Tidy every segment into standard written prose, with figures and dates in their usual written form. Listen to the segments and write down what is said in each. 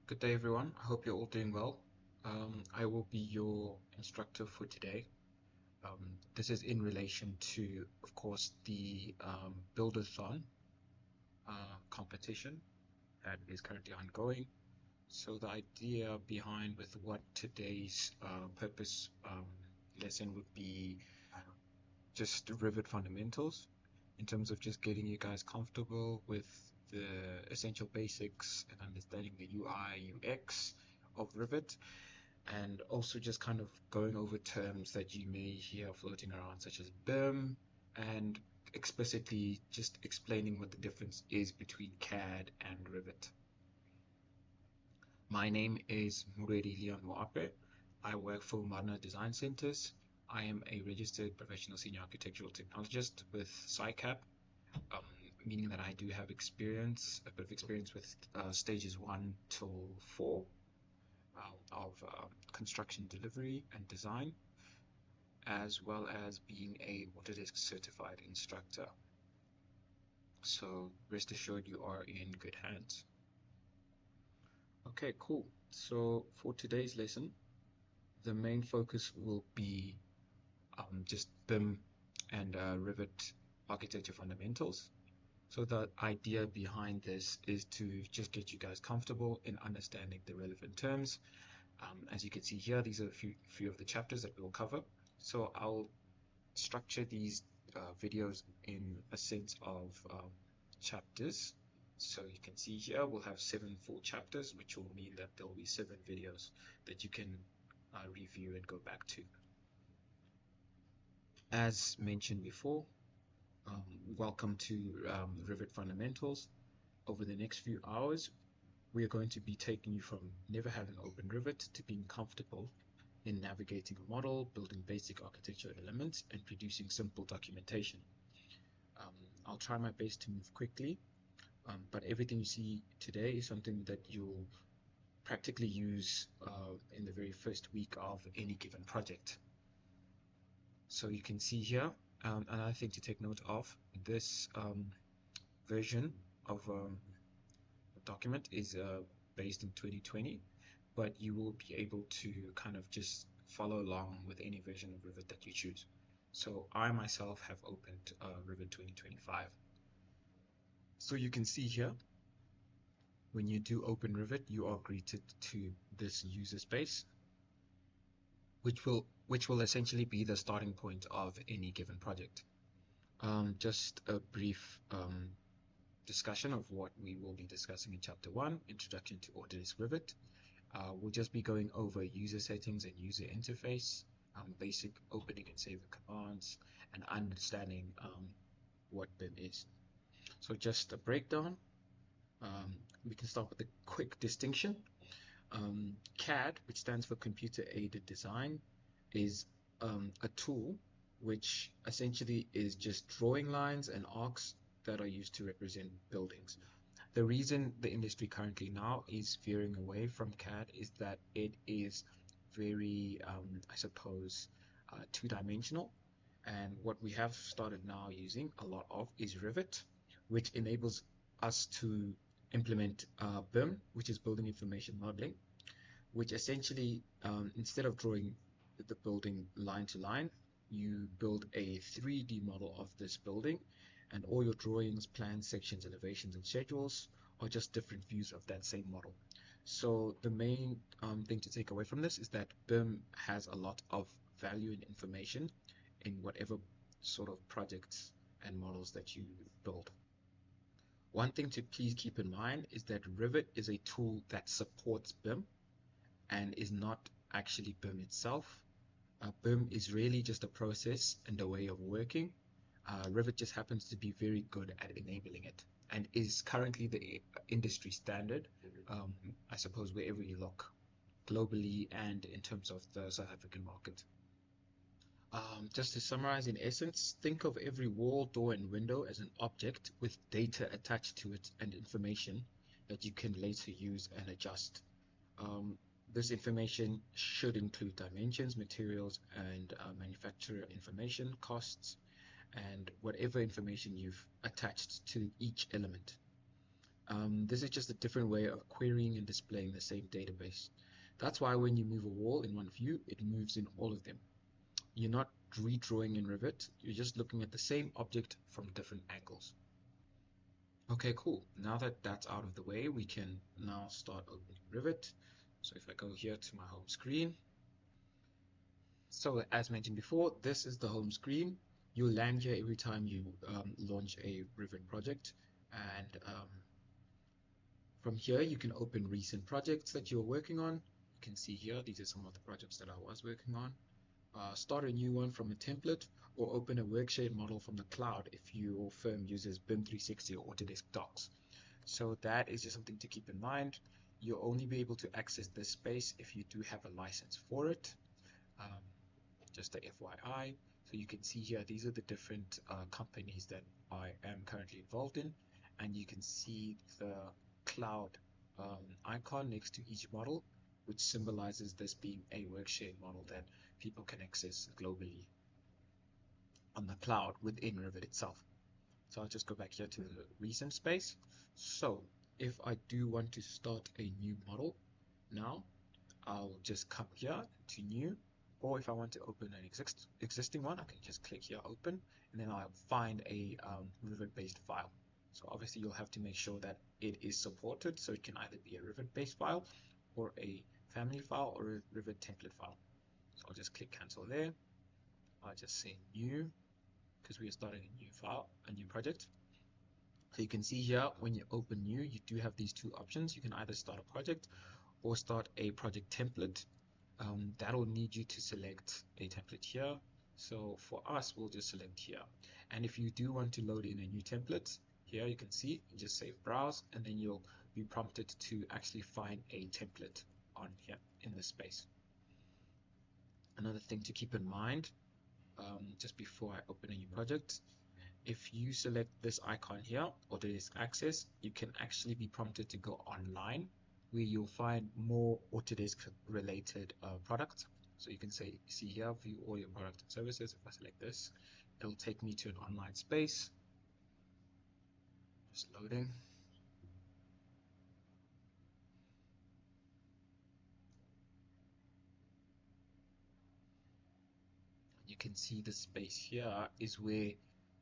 Good day, everyone. I hope you're all doing well. I will be your instructor for today. This is in relation to, of course, the Buildathon competition that is currently ongoing. So the idea behind with what today's purpose lesson would be just Revit fundamentals in terms of just getting you guys comfortable with the essential basics and understanding the UI, UX of Revit, and also just kind of going over terms that you may hear floating around, such as BIM, and explicitly just explaining what the difference is between CAD and Revit. My name is Muredi Leon Moape. I work for Marna Design Centers. I am a registered professional senior architectural technologist with SciCap, um, meaning that I do have experience, a bit of experience with stages 1 till 4 of construction delivery and design, as well as being a Autodesk certified instructor. So rest assured you are in good hands. Okay, cool. So for today's lesson, the main focus will be just BIM and Revit architecture fundamentals. So the idea behind this is to just get you guys comfortable in understanding the relevant terms. As you can see here, these are a few of the chapters that we'll cover. So I'll structure these videos in a sense of chapters. So you can see here we'll have 7 full chapters, which will mean that there will be 7 videos that you can review and go back to. As mentioned before, welcome to Revit Fundamentals. Over the next few hours, we are going to be taking you from never having opened Revit to being comfortable in navigating a model, building basic architectural elements, and producing simple documentation. I'll try my best to move quickly, but everything you see today is something that you'll practically use in the very first week of any given project. So you can see here, another thing to take note of, this version of document is based in 2020, but you will be able to kind of just follow along with any version of Revit that you choose. So I myself have opened Revit 2025. So you can see here, when you do open Revit, you are greeted to this user space, which will essentially be the starting point of any given project. Just a brief discussion of what we will be discussing in Chapter 1, Introduction to Autodesk Revit. We'll just be going over user settings and user interface, basic opening and saving commands, and understanding what BIM is. So just a breakdown. We can start with a quick distinction. CAD, which stands for Computer Aided Design, is a tool which essentially is just drawing lines and arcs that are used to represent buildings. The reason the industry currently now is veering away from CAD is that it is very, I suppose, two-dimensional. And what we have started now using a lot of is Revit, which enables us to implement BIM, which is Building Information Modeling, which essentially, instead of drawing the building line to line, you build a 3D model of this building, and all your drawings, plans, sections, elevations, and schedules are just different views of that same model. So the main thing to take away from this is that BIM has a lot of value and information in whatever sort of projects and models that you build. One thing to please keep in mind is that Revit is a tool that supports BIM and is not actually BIM itself. BIM is really just a process and a way of working. Revit just happens to be very good at enabling it and is currently the industry standard, I suppose, wherever you look, globally and in terms of the South African market. Just to summarize, in essence, think of every wall, door, and window as an object with data attached to it and information that you can later use and adjust. This information should include dimensions, materials, and manufacturer information, costs, and whatever information you've attached to each element. This is just a different way of querying and displaying the same database. That's why when you move a wall in one view, it moves in all of them. You're not redrawing in Revit, you're just looking at the same object from different angles. Okay, cool. Now that that's out of the way, we can now start opening Revit. So if I go here to my home screen, so as mentioned before, this is the home screen. You'll land here every time you launch a Revit project, and from here you can open recent projects that you're working on. You can see here, these are some of the projects that I was working on. Start a new one from a template, or open a worksheet model from the cloud if your firm uses BIM 360 or Autodesk Docs. So that is just something to keep in mind. You'll only be able to access this space if you do have a license for it. Um, just a FYI. So you can see here, these are the different companies that I am currently involved in, and you can see the cloud icon next to each model, which symbolizes this being a worksheet model that people can access globally on the cloud within Revit itself. So I'll just go back here to the recent space. So if I do want to start a new model now, I'll just come here to new, or if I want to open an existing one, I can just click here, open, and then I'll find a Revit-based file. So obviously you'll have to make sure that it is supported, so it can either be a Revit-based file, or a family file, or a Revit template file. So I'll just click cancel there. I'll just say new, because we are starting a new file, a new project. So you can see here, when you open new, you do have these two options. You can either start a project or start a project template. That'll need you to select a template here. So for us, we'll just select here. And if you do want to load in a new template, here you can see, you just say browse, and then you'll be prompted to actually find a template on here in this space. Another thing to keep in mind, just before I open a new project, if you select this icon here, Autodesk Access, you can actually be prompted to go online, where you'll find more Autodesk related products. So you can see here, view all your products and services. If I select this, it'll take me to an online space. Just loading. You can see the space here is where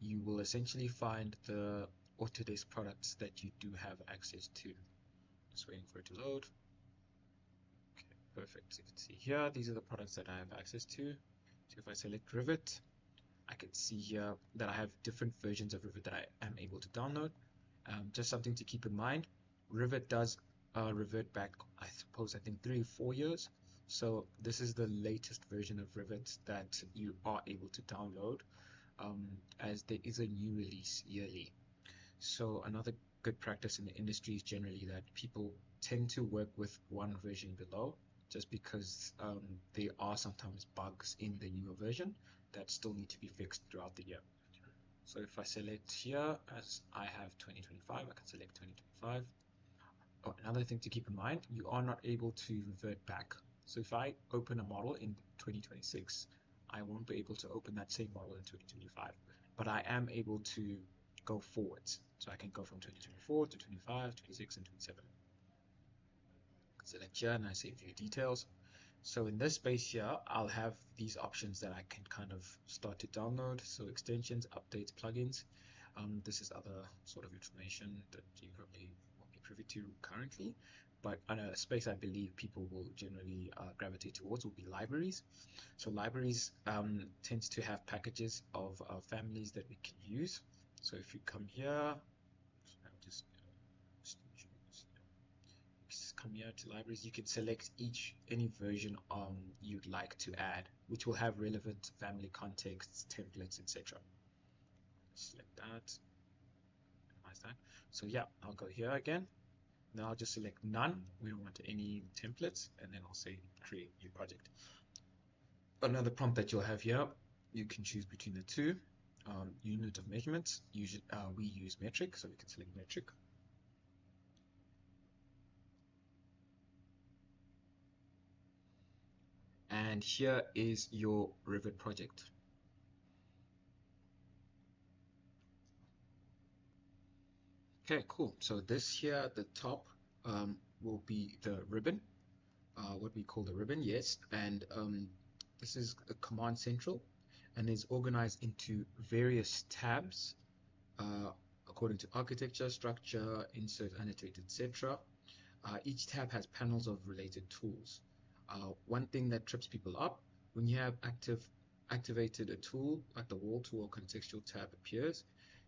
you will essentially find the Autodesk products that you do have access to. Just waiting for it to load. Okay, perfect. So you can see here, these are the products that I have access to. So if I select Revit, I can see here that I have different versions of Revit that I am able to download. Just something to keep in mind, Revit does revert back, I think 3 or 4 years. So this is the latest version of Revit that you are able to download, as there is a new release yearly. So another good practice in the industry is generally that people tend to work with one version below, just because there are sometimes bugs in the newer version that still need to be fixed throughout the year. So if I select here, as I have 2025, I can select 2025. Oh, another thing to keep in mind, you are not able to revert back. So if I open a model in 2026, I won't be able to open that same model in 2025, but I am able to go forwards. So I can go from 2024 to 25, 26, and 27. Select here and I say view details. So in this space here, I'll have these options that I can kind of start to download. So extensions, updates, plugins. This is other sort of information that you probably won't be privy to currently, but a space I believe people will generally gravitate towards will be libraries. So libraries tends to have packages of families that we can use. So if you come here, just come here to libraries, you can select any version you'd like to add, which will have relevant family contexts, templates, etc. Select that. Minimize that. So yeah, I'll go here again. Now I'll just select none. We don't want any templates, and then I'll say create new project. Another prompt that you'll have here, you can choose between the two. Unit of measurements, we use metric, so we can select metric. And here is your Revit project. Okay, cool. So this here at the top will be the ribbon, what we call the ribbon, yes. And this is a command central and is organized into various tabs uh, according to architecture, structure, insert, annotate, etc. Each tab has panels of related tools. One thing that trips people up when you have activated a tool like the wall tool or contextual tab appears,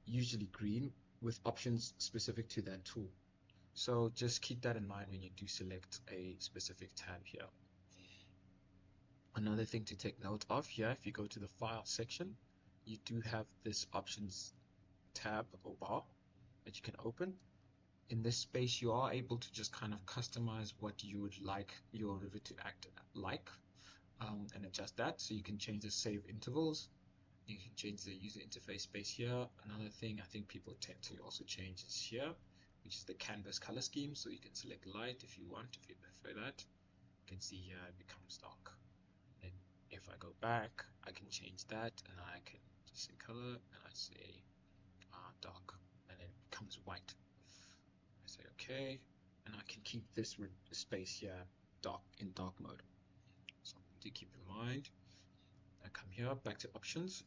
usually green with options specific to that tool. So just keep that in mind when you do select a specific tab here. Another thing to take note of here, if you go to the file section, you do have this options tab or bar that you can open. In this space, you are able to just kind of customize what you would like your Revit to act like and adjust that. So you can change the save intervals. You can change the user interface space here. Another thing I think people tend to also change is here, which is the canvas color scheme. So you can select light if you want, if you prefer that. You can see here it becomes dark. And if I go back, I can change that and I can just say color and I say dark and it becomes white. I say okay, and I can keep this space here dark in dark mode. Something to keep in mind. I come here back to options.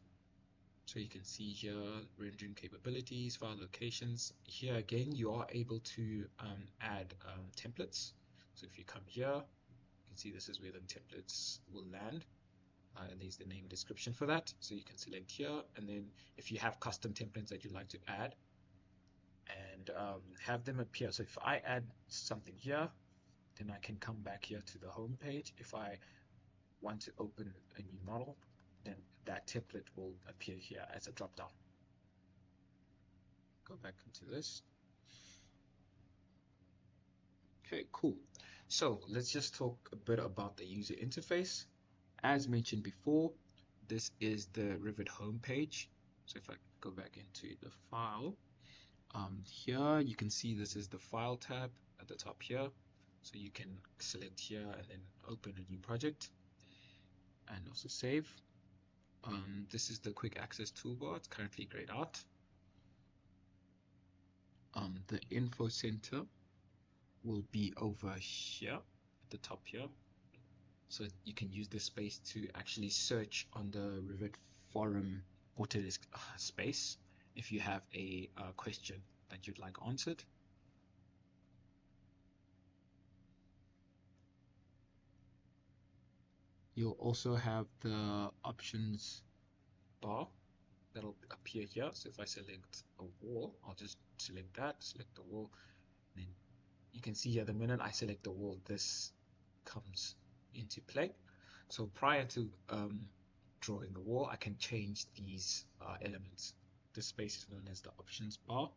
So you can see here rendering capabilities, file locations. Here again, you are able to add templates. So if you come here, you can see this is where the templates will land. And there's the name and description for that. So you can select here, and then if you have custom templates that you'd like to add, and have them appear. So if I add something here, then I can come back here to the home page. If I want to open a new model, then that template will appear here as a drop down. Go back into this. Okay, cool. So let's just talk a bit about the user interface. As mentioned before, this is the Revit home page. So if I go back into the file, here you can see this is the file tab at the top here. So you can select here and then open a new project and also save. This is the quick access toolbar. It's currently grayed out. The info center will be over here at the top here. So you can use this space to actually search on the Revit forum Autodesk space if you have a question that you'd like answered. You'll also have the options bar that'll appear here. So if I select a wall, I'll just select that, select the wall, then you can see here the minute I select the wall, this comes into play. So prior to drawing the wall, I can change these elements. This space is known as the options bar.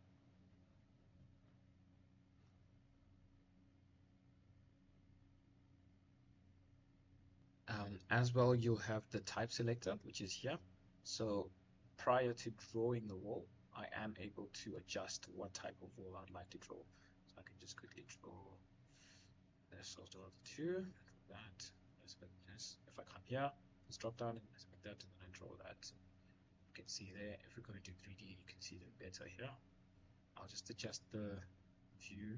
As well, you'll have the type selector, which is here. So prior to drawing the wall, I am able to adjust what type of wall I'd like to draw. So I can just quickly draw this. I'll draw the two, draw that, select this. If I come here, just drop down and select that, and then I draw that. You can see there, if we go into 3D, you can see them better here. I'll just adjust the view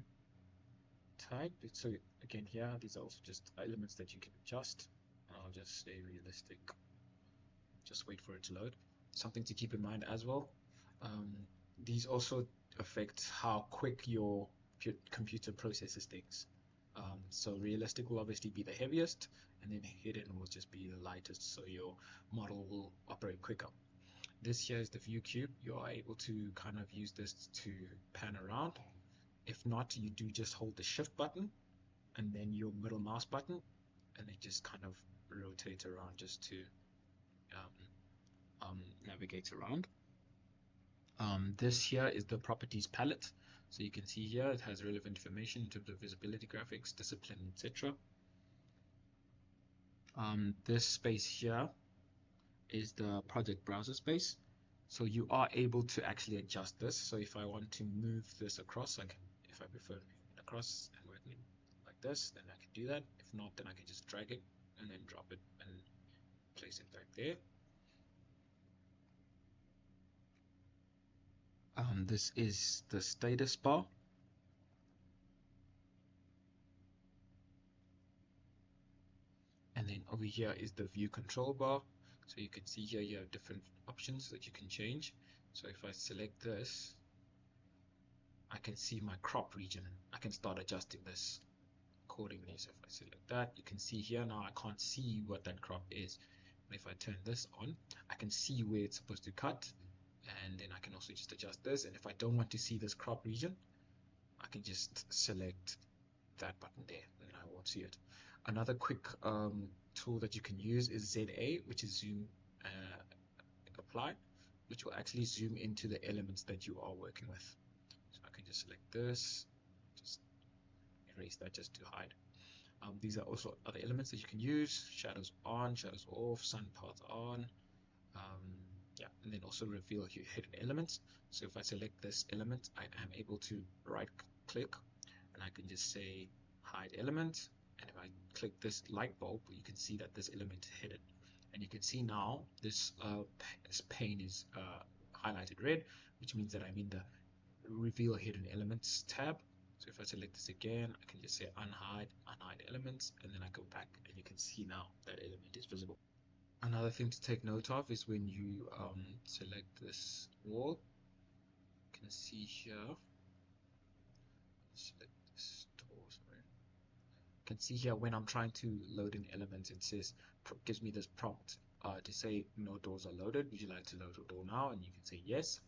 type. So again here, these are also just elements that you can adjust. I'll just say realistic. Just wait for it to load. Something to keep in mind as well. These also affect how quick your computer processes things. So realistic will obviously be the heaviest, and then hidden will just be the lightest, so your model will operate quicker. This here is the view cube. You are able to kind of use this to pan around. If not, you do just hold the shift button and then your middle mouse button, and it just kind of rotates around just to navigate around. This here is the properties palette. So you can see here it has relevant information in terms of visibility, graphics, discipline, etc. This space here is the project browser space. So you are able to actually adjust this. So if I want to move this across, I can, if I prefer moving it across and working like this, then I can do that. If not, then I can just drag it and then drop it and place it back there. This is the status bar. And then over here is the view control bar. So you can see here you have different options that you can change. So if I select this, I can see my crop region. I can start adjusting this accordingly. So if I select that, you can see here now I can't see what that crop is. But if I turn this on, I can see where it's supposed to cut, and then I can also just adjust this. And if I don't want to see this crop region, I can just select that button there, and I won't see it. Another quick tool that you can use is ZA, which is zoom apply, which will actually zoom into the elements that you are working with. So I can just select this, just erase that just to hide. These are also other elements that you can use: shadows on, shadows off, sun path on. Yeah, and then also reveal your hidden elements. So if I select this element, I am able to right click and I can just say hide element. And if I click this light bulb, you can see that this element is hidden. And you can see now this pane is highlighted red, which means that I'm in the reveal hidden elements tab. So if I select this again, I can just say unhide elements, and then I go back and you can see now that element is visible. Another thing to take note of is when you select this wall, you can see here, select this door, sorry. You can see here when I'm trying to load an element, it says, gives me this prompt to say no doors are loaded. Would you like to load a door now? And you can say yes.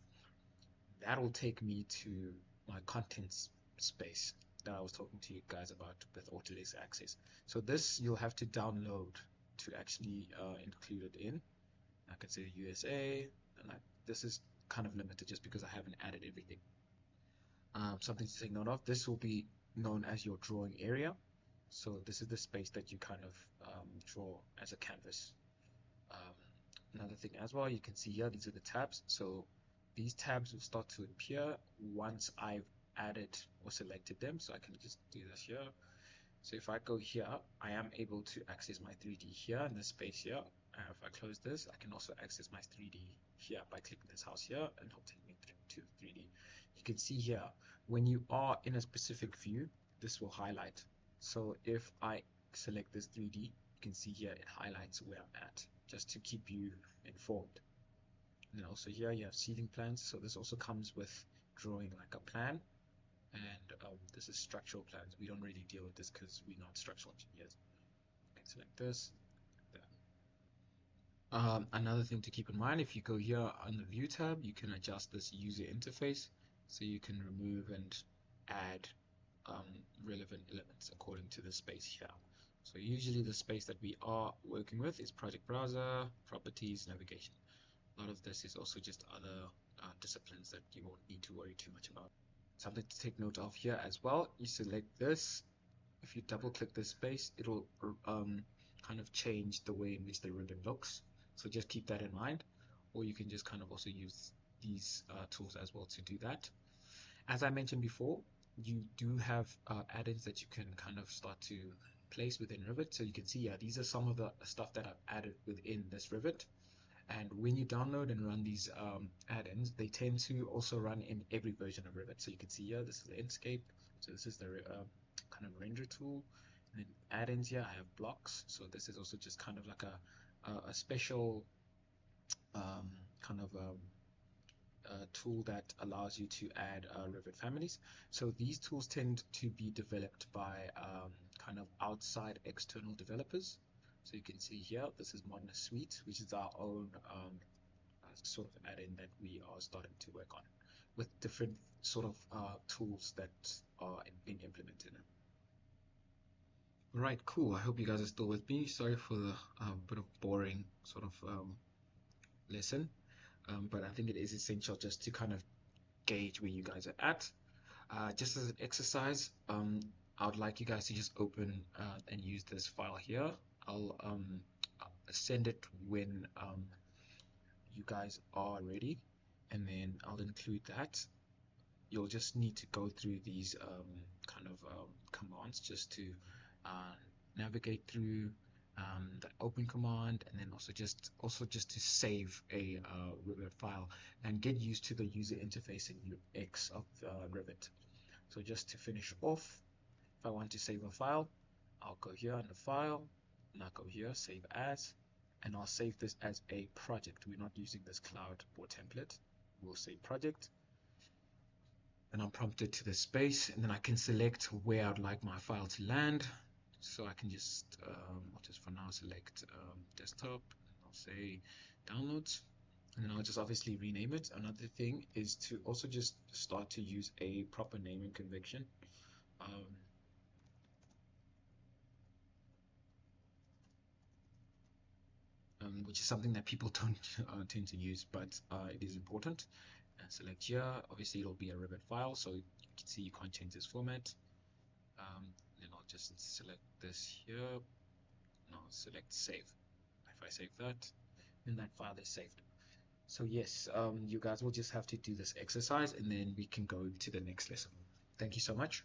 That will take me to my contents space that I was talking to you guys about with Autodesk Access. So this you'll have to download to actually include it in. I can say USA, and this is kind of limited just because I haven't added everything. Something to take note of, this will be known as your drawing area. So this is the space that you kind of draw as a canvas. Another thing as well, you can see here, these are the tabs. So these tabs will start to appear once I've added or selected them. So I can just do this here. So if I go here, I am able to access my 3D here in this space here. If I close this, I can also access my 3D here by clicking this house here, and it'll take me to 3D. You can see here, when you are in a specific view, this will highlight. So if I select this 3D, you can see here it highlights where I'm at, just to keep you informed. And then also here you have seating plans. So this also comes with drawing like a plan. And this is structural plans. We don't really deal with this because we're not structural engineers. I can select this. Another thing to keep in mind, if you go here on the view tab, you can adjust this user interface. So you can remove and add relevant elements according to the space here. So usually the space that we are working with is project browser, properties, navigation. A lot of this is also just other disciplines that you won't need to worry too much about. Something to take note of here as well, you select this. If you double click this space, it'll kind of change the way in which the ribbon looks. So just keep that in mind. Or you can just kind of also use these tools as well to do that. As I mentioned before, you do have add-ins that you can kind of start to place within Revit. So you can see, these are some of the stuff that I've added within this Revit. And when you download and run these add-ins, they tend to also run in every version of Revit. So you can see here, this is the Inkscape. So this is the kind of render tool. And then add-ins here, I have blocks. So this is also just kind of like a special kind of tool that allows you to add Revit families. So these tools tend to be developed by kind of outside external developers. So you can see here, this is Modernist Suite, which is our own sort of add-in that we are starting to work on with different sort of tools that are being implemented. Right, cool. I hope you guys are still with me. Sorry for the bit of boring sort of lesson, but I think it is essential just to kind of gauge where you guys are at. Just as an exercise, I would like you guys to just open and use this file here. I'll send it when you guys are ready, and then I'll include that. You'll just need to go through these kind of commands just to navigate through the open command, and then also just to save a Revit file and get used to the user interface in UX of Revit. So just to finish off, if I want to save a file, I'll go here under File, and I'll go here, Save As, and I'll save this as a project. We're not using this cloud or template. We'll say project, and I'm prompted to the space, and then I can select where I'd like my file to land. So I can just, I'll just for now select desktop, I'll say downloads, and then I'll just obviously rename it. Another thing is to also just start to use a proper naming convention. Which is something that people don't tend to use, but it is important. And select here, obviously it'll be a Revit file, so you can see you can't change this format. Then I'll just select this here, and I'll select save. If I save that, then that file is saved. So yes, you guys will just have to do this exercise, and then we can go to the next lesson. Thank you so much.